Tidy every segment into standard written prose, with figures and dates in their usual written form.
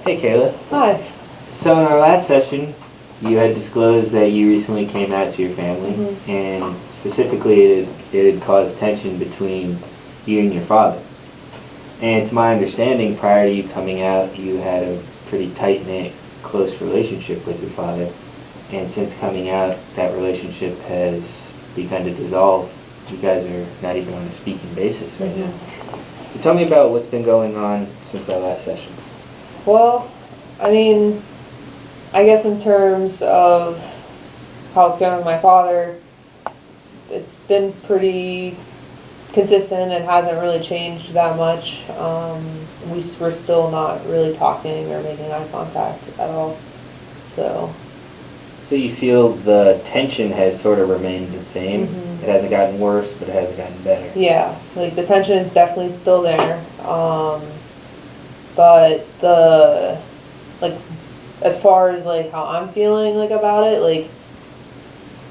Hey Kayla. Hi. So in our last session, you had disclosed that you recently came out to your family, and specifically it had caused tension between you and your father. And to my understanding, prior to you coming out, you had a pretty tight-knit, close relationship with your father. And since coming out, that relationship has begun to dissolve. You guys are not even on a speaking basis right now. So tell me about what's been going on since our last session. Well, I mean, I guess in terms of how it's going with my father, it's been pretty consistent. It hasn't really changed that much. We're still not really talking or making eye contact at all. So you feel the tension has sort of remained the same? It hasn't gotten worse, but it hasn't gotten better? yeah, like the tension is definitely still there. But as far as like how I'm feeling like about it, like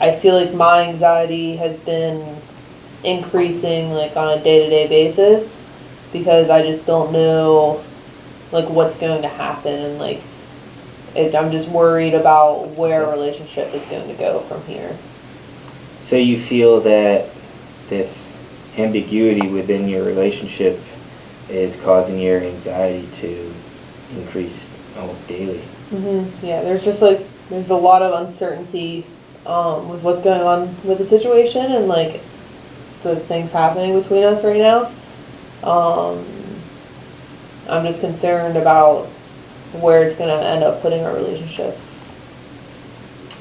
I feel like my anxiety has been increasing like on a day-to-day basis because I just don't know like what's going to happen, and like I'm just worried about where a relationship is going to go from here. So you feel that this ambiguity within your relationship is causing your anxiety to increase almost daily? Yeah, there's a lot of uncertainty with what's going on with the situation and like the things happening between us right now. I'm just concerned about where it's going to end up putting our relationship.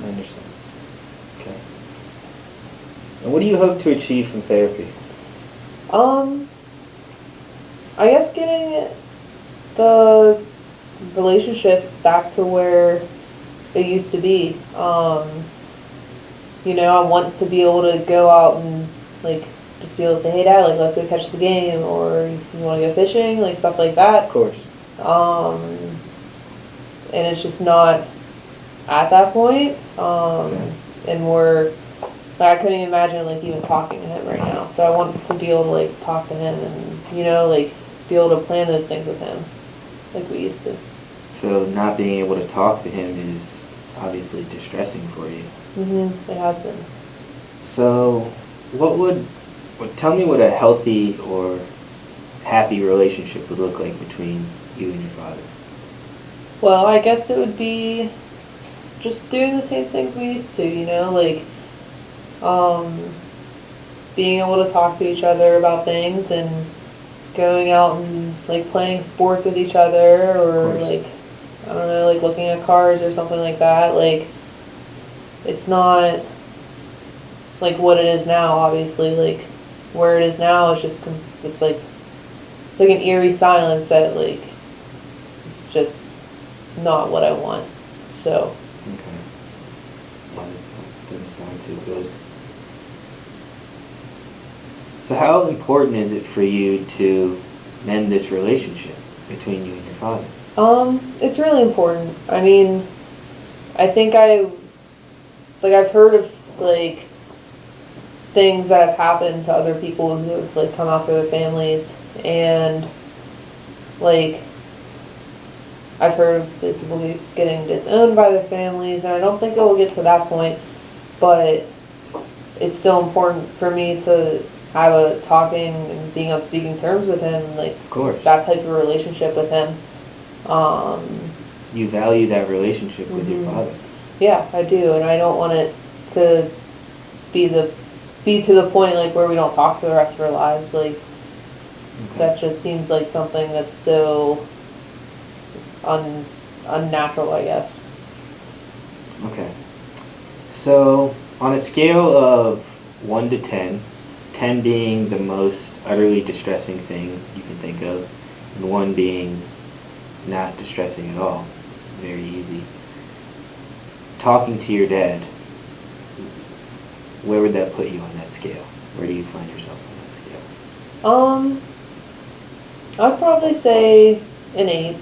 I understand. Okay. And what do you hope to achieve from therapy? I guess getting the relationship back to where it used to be. I want to be able to go out and like just be able to say, hey Dad, like let's go catch the game, or you want to go fishing, like stuff like that. Of course. And it's just not at that point. And I couldn't even imagine like even talking to him right now. So I want to be able to like talk to him and like be able to plan those things with him like we used to. So not being able to talk to him is obviously distressing for you. It has been. So tell me what a healthy or happy relationship would look like between you and your father. Well, I guess it would be just doing the same things we used to, like being able to talk to each other about things and going out and like playing sports with each other, or like I don't know, like looking at cars or something like that. Like it's not like what it is now, obviously. Like where it is now is just it's like an eerie silence that like it's just not what I want. So Okay. Well, that doesn't sound too good. So how important is it for you to mend this relationship between you and your father? it's really important. I mean, I think I've heard of like things that have happened to other people who have like come after their families, and like I've heard of people getting disowned by their families, and I don't think it will get to that point, but it's still important for me to have a talking and being on speaking terms with him, like Of course. that type of relationship with him. You value that relationship with your father. Yeah, I do, and I don't want it to be to the point like where we don't talk for the rest of our lives. Like that just seems like something that's so unnatural, I guess. Okay. So on a scale of 1 to 10, 10 being the most utterly distressing thing you can think of, and 1 being not distressing at all, very easy. Talking to your dad, where would that put you on that scale? Where do you find yourself on that scale? I'd probably say an 8.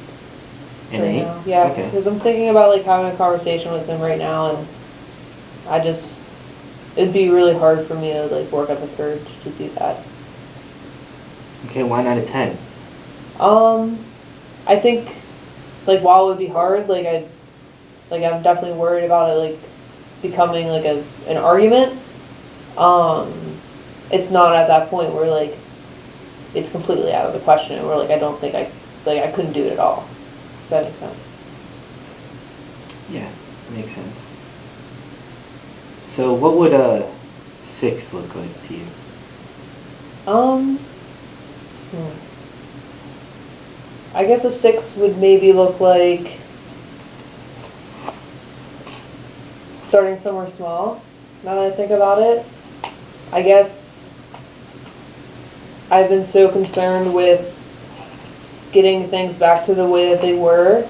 An right 8? now. Yeah, Okay. because I'm thinking about like having a conversation with him right now, and it'd be really hard for me to like work up the courage to do that. Okay, why not a 10? I think like, while it would be hard, like, I'm definitely worried about it, like, becoming, like, an argument. It's not at that point where, like, it's completely out of the question, where, like, I don't think I couldn't do it at all. If that makes sense. Yeah, makes sense. So what would a 6 look like to you? I guess a 6 would maybe look like starting somewhere small, now that I think about it. I guess I've been so concerned with getting things back to the way that they were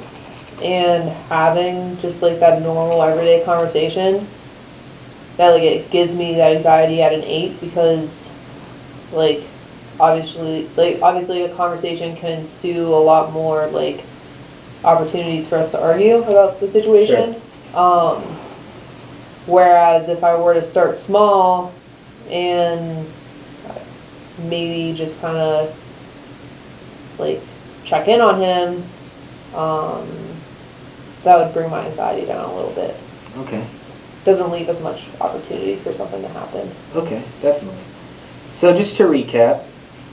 and having just like that normal everyday conversation that like it gives me that anxiety at an 8 because like obviously a conversation can ensue a lot more like opportunities for us to argue about the situation. Sure. Whereas if I were to start small and maybe just kind of like check in on him, that would bring my anxiety down a little bit. Okay. Doesn't leave as much opportunity for something to happen. Okay, definitely. So just to recap,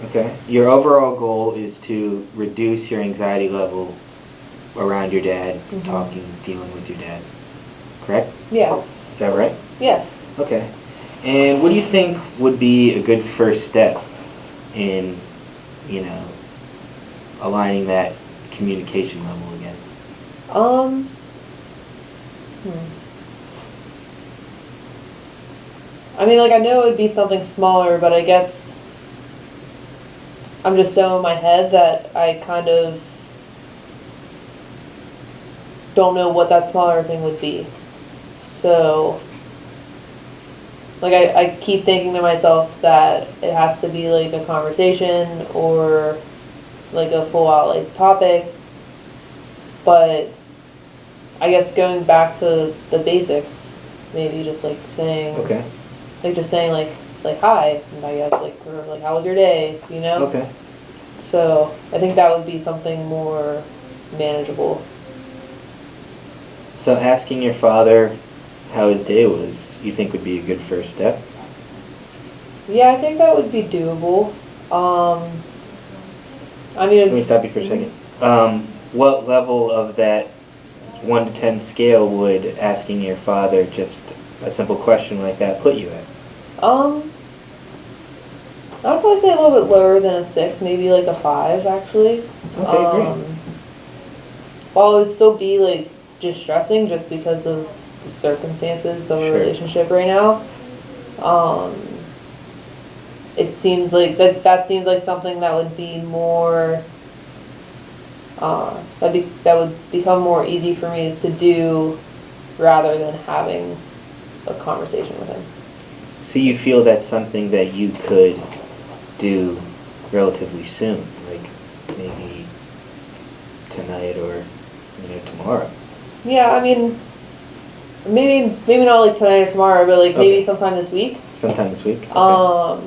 okay, your overall goal is to reduce your anxiety level around your dad, talking, dealing with your dad, correct? Yeah. Is that right? Yeah. Okay. And what do you think would be a good first step in, aligning that communication level again? I mean, like, I know it would be something smaller, but I guess I'm just so in my head that I kind of don't know what that smaller thing would be. So, like, I keep thinking to myself that it has to be, like, a conversation or, like, a full-out, like, topic. But I guess going back to the basics, maybe just, like, saying... Okay. Like, just saying, like, hi, and I guess, like, or, like, how was your day, you know? Okay. So, I think that would be something more manageable. So asking your father how his day was, you think would be a good first step? Yeah, I think that would be doable. I mean... Let me stop you for a second. What level of that 1 to 10 scale would asking your father just a simple question like that put you at? I would probably say a little bit lower than a 6, maybe like a 5, actually. Okay, great. While it would still be, like, distressing just because of the circumstances of a relationship right now, it seems like, that seems like something that would be more, that would become more easy for me to do rather than having a conversation with him. So you feel that's something that you could do relatively soon, like maybe tonight or tomorrow? Yeah, I mean, maybe not like tonight or tomorrow, but like maybe sometime this week. Sometime this week? Okay.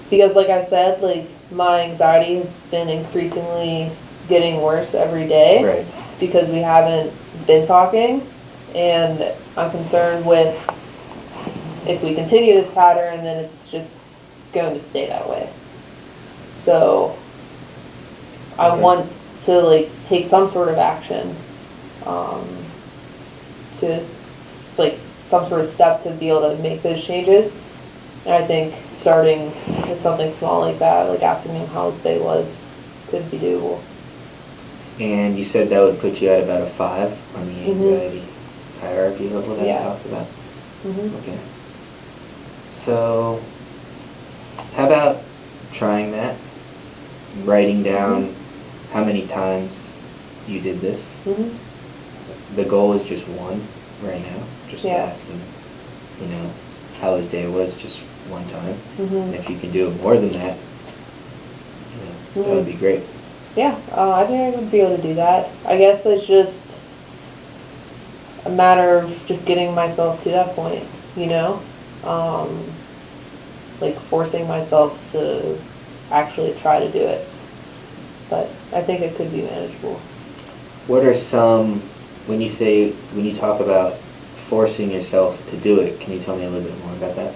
Because like I said, like my anxiety has been increasingly getting worse every day. Right. Because we haven't been talking, and I'm concerned with if we continue this pattern, then it's just going to stay that way. So I want to like take some sort of action, to like some sort of step to be able to make those changes. And I think starting with something small like that, like asking him how his day was, could be doable. And you said that would put you at about a 5 on the anxiety hierarchy level that I talked about? Okay. So, how about trying that? Writing down how many times you did this. The goal is just 1 right now. Just asking, how his day was just 1 time. And if you can do it more than that, that would be great. Yeah, I think I would be able to do that. I guess it's just a matter of just getting myself to that point, like forcing myself to actually try to do it. But I think it could be manageable. what are some, when you talk about forcing yourself to do it, can you tell me a little bit more about that?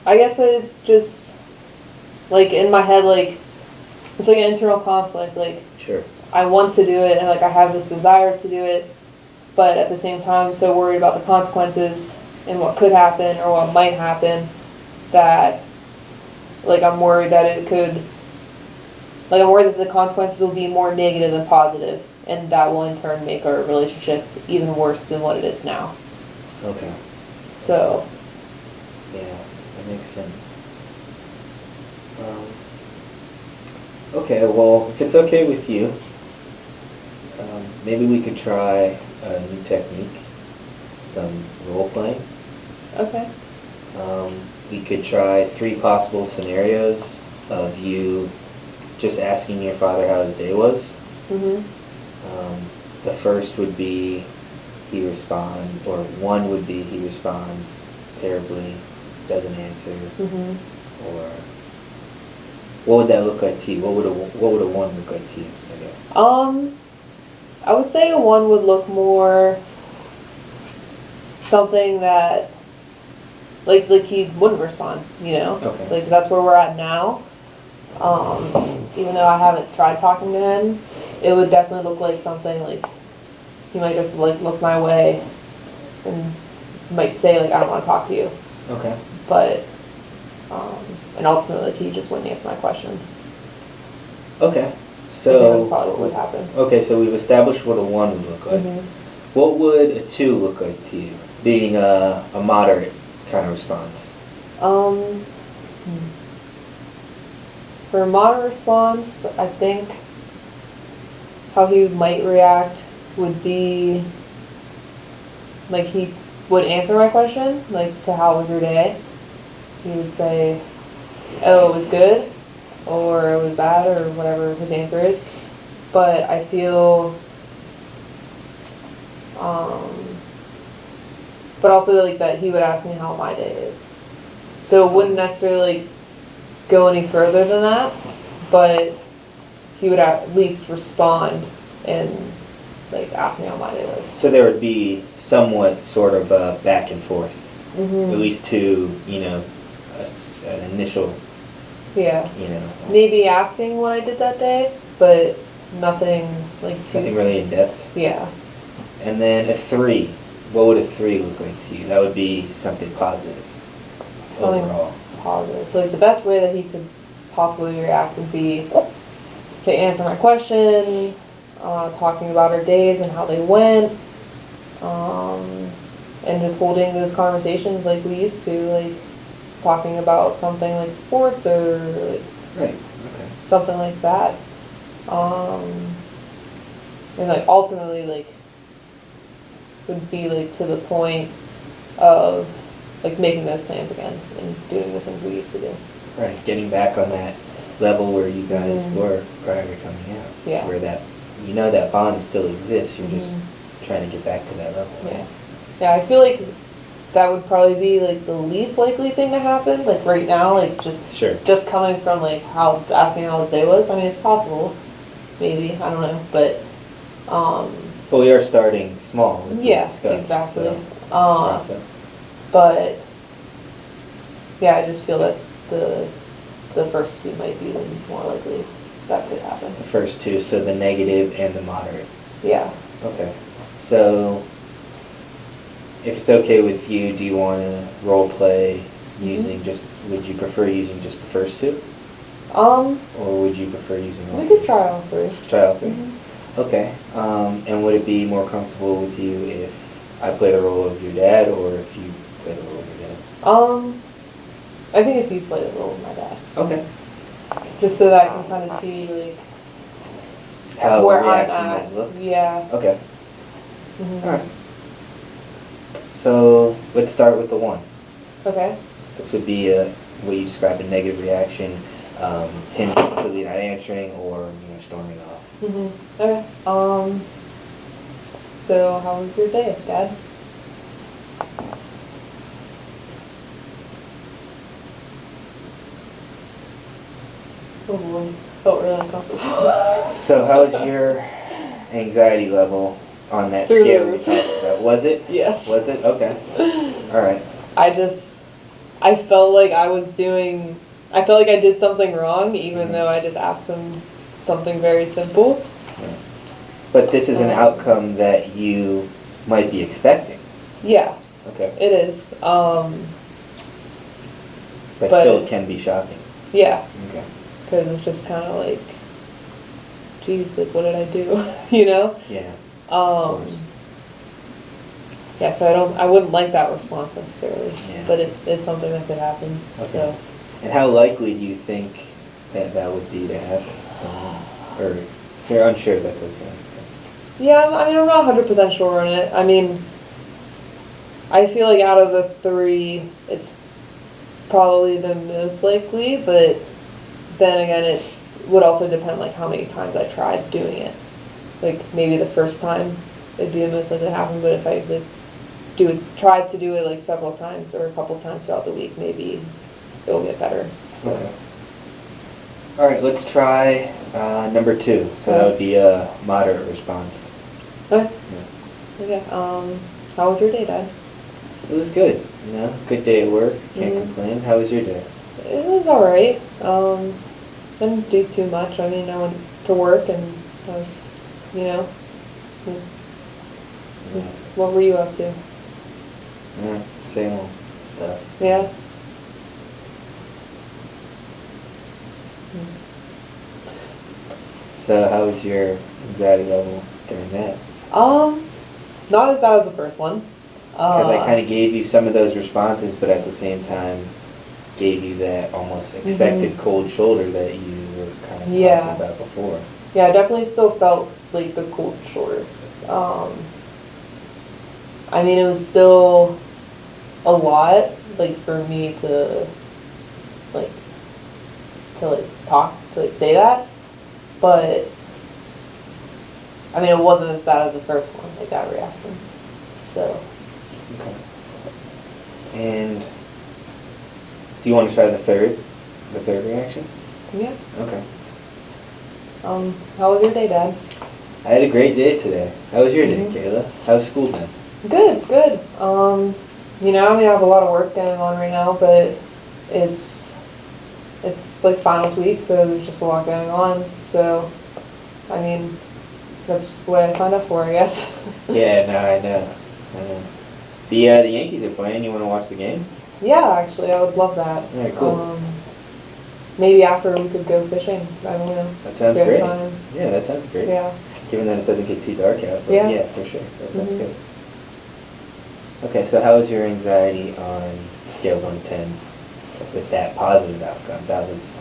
I guess I just, like, in my head, like, it's like an internal conflict, like, Sure. I want to do it, and, like, I have this desire to do it, but at the same time, I'm so worried about the consequences and what could happen or what might happen that, like, I'm worried that the consequences will be more negative than positive, and that will in turn make our relationship even worse than what it is now. Okay. So, Yeah, that makes sense. Okay, well, if it's okay with you, maybe we could try a new technique, some role playing. okay. We could try 3 possible scenarios of you just asking your father how his day was. Mhm. The first would be one would be he responds terribly, doesn't answer, Mhm. or what would that look like to you? What would a 1 look like to you, I guess? I would say a 1 would look more something that, like he wouldn't respond, you know? Okay. Like, 'cause that's where we're at now. Even though I haven't tried talking to him, it would definitely look like something like he might just like look my way and might say like, I don't want to talk to you. Okay. But, and ultimately like he just wouldn't answer my question. Okay. I think So that's probably what would happen. Okay, so we've established what a 1 would look like. Mhm. What would a 2 look like to you? Being a moderate kind of response. For a moderate response, I think how he might react would be like he would answer my question, like to how was your day? He would say, oh, it was good, or it was bad, or whatever his answer is. But I feel, but also like that he would ask me how my day is. So it wouldn't necessarily like, go any further than that, but he would at least respond and like ask me how my day was. So there would be somewhat sort of a back and forth, Mm-hmm. at least to, an initial, Yeah. Maybe Maybe asking what I did that day, but nothing like too. nothing really in depth. Yeah. And then a 3, what would a 3 look like to you? That would be something positive Something overall. positive. So like the best way that he could possibly react would be to answer my question, talking about our days and how they went, and just holding those conversations like we used to, like talking about something like sports or like Right, okay. something like that. And like ultimately like would be like to the point of like making those plans again and doing the things we used to do. Right, getting back on that level where you guys Mhm. were prior to coming out. Yeah. Where that bond still exists, you're just trying to get back to that level. Yeah. Yeah, I feel like that would probably be like the least likely thing to happen. Like right now, like just coming from like how asking how his day was. I mean, it's possible, maybe I don't know, but Well, we are starting small. yeah, Discussed, exactly. So it's a process. But yeah, I just feel that the first 2 might be the more likely that could happen. The first 2, so the negative and the moderate. Yeah. Okay. So, if it's okay with you, do you want to role play using would you prefer using just the first 2? Or would you prefer using all We 3? could try all 3. Try all 3? Mhm. Okay. And would it be more comfortable with you if I play the role of your dad, or if you play the role of your dad? I think if you play the role of my dad. Okay. Just so that I can kind of see like How where the I'm reaction at. might look? Yeah. Okay. Mhm. Alright. So, let's start with the 1. Okay. This would be what you described, a negative reaction, him completely not answering, or storming off. Mhm. Okay. So how was your day, Dad? Oh boy. Felt really uncomfortable. So how's your anxiety level on that Through the scale we roof. talked about? Was it? Yes. Was it? Okay. All right. I felt like I felt like I did something wrong, even though I just asked him something very simple. But this is an outcome that you might be expecting. Yeah, Okay. it is. But But- still, it can be shocking. Yeah, Okay. because it's just kind of like, geez, like, what did I do? You know? Yeah. Um, yeah, so I wouldn't like that response necessarily, Yeah. but it is something that could happen, Okay. so. And how likely do you think that would be to happen? Or if you're unsure, that's okay. Yeah, I'm not 100% sure on it. I mean, I feel like out of the three, it's probably the most likely, but then again, it would also depend like how many times I tried doing it. Like maybe the first time it'd be the most likely to happen, but if I like tried to do it like several times or a couple times throughout the week, maybe it will get better. So. Okay. All right, let's try number 2. So that Okay. would be a moderate response. Okay. Yeah. Okay. How was your day, Dad? It was good, you know, good day at work, can't Mhm. complain. How was your day? It was alright. Didn't do too much. I mean, I went to work and I was, you know. Yeah. What were you up to? Yeah, same old stuff. Yeah. So how was your anxiety level during that? Not as bad as the first one. Because I kind of gave you some of those responses, but at the same time gave you that almost expected cold shoulder that you were kind of Yeah. talking about before. Yeah, I definitely still felt like the cold shoulder. I mean, it was still a lot, like, for me to talk, to, like, say that. But, I mean, it wasn't as bad as the first one, like, that reaction. So, Okay. And do you want to try the third reaction? yeah. Okay. How was your day, Dad? I had a great day today. How was your day, Mhm. Kayla? How's school been? Good, good. You know, I mean, I have a lot of work going on right now, but it's like finals week, so there's just a lot going on. So, I mean, that's what I signed up for, I guess. Yeah, no, I know. The Yankees are playing. You want to watch the game? Yeah, actually, I would love that. All right, cool. Maybe after we could go fishing. I don't know. That sounds If we great. have time. Yeah, that sounds great. Yeah. Given that it doesn't get too dark out. But Yeah. yeah, for sure. That sounds Mhm. good. Okay, so how was your anxiety on a scale of 1 to 10 with that positive outcome? That was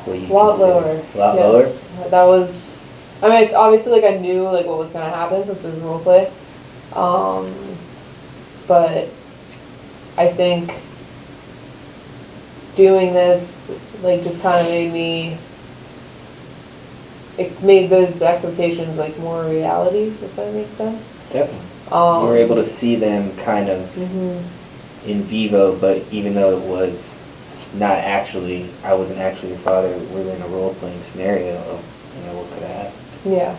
what you A lot considered- lower. A lot Yes. That was, I mean, obviously, like, I knew, like, what was gonna happen since it was role play. But I think doing this, like, just kind of it made those expectations, like, more reality, if that makes sense. lower? Definitely. You were able to see them kind of Mhm. in vivo, but even though it was not actually, I wasn't actually your father, we were in a role-playing scenario of, you know, what could have happened. Yeah.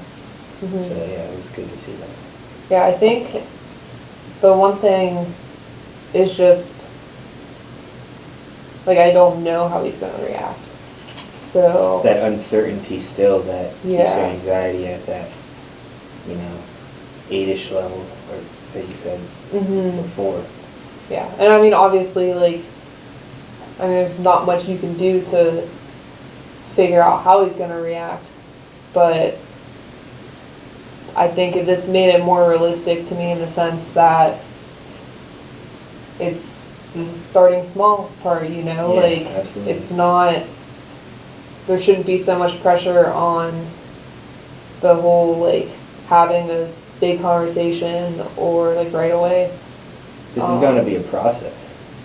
Mhm. So yeah, it was good to see that. Yeah, I think the one thing is just, like, I don't know how he's gonna react. So. It's that uncertainty still that keeps your Yeah. anxiety at that, you know, 8-ish level, or that you said Mhm. before. Yeah, and I mean, obviously, like, I mean, there's not much you can do to figure out how he's gonna react, but I think this made it more realistic to me in the sense that it's the starting small part, you know, Yeah, like, absolutely. it's not, there shouldn't be so much pressure on the whole, like, having a big conversation or, like, right away. This is going to be a process,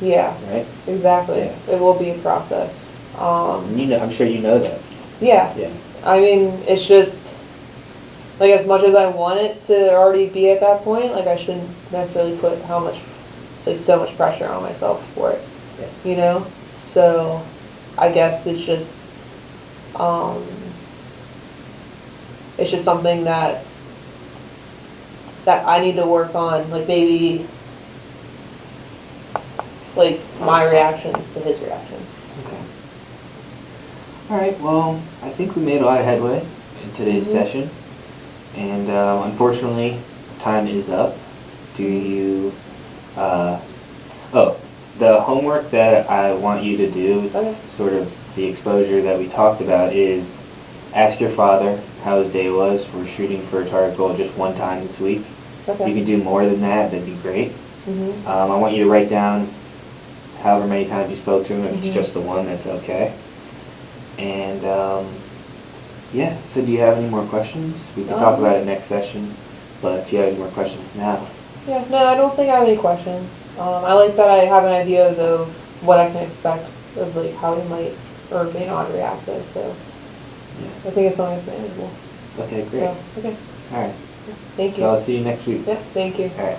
Yeah, right? exactly. Yeah. It will be a process. And you know, I'm sure you know that. Yeah. Yeah. I mean, it's just, like, as much as I want it to already be at that point, like, I shouldn't necessarily put so much pressure on myself for it, Yeah. you know? So, I guess it's just, It's just something that I need to work on, like maybe like my reactions to his reaction. Okay. All right, well, I think we made a lot of headway in today's session. And unfortunately, time is up. Do you, the homework that I want you to do, it's Okay. sort of the exposure that we talked about, is ask your father how his day was. We're shooting for a target goal just one time this week. Okay. If you can do more than that, that'd be great. Mm-hmm. I want you to write down however many times you spoke to him. If Mhm. it's just the one, that's okay. And yeah, so do you have any more questions? We can talk about it next session, but if you have any more questions now. Yeah, no, I don't think I have any questions. I like that I have an idea of what I can expect of like how he might or may not react though, so Yeah. I think it's something that's manageable. Okay, great. So, okay. All right. Thank you. So I'll see you next week. Yeah, thank you. All right.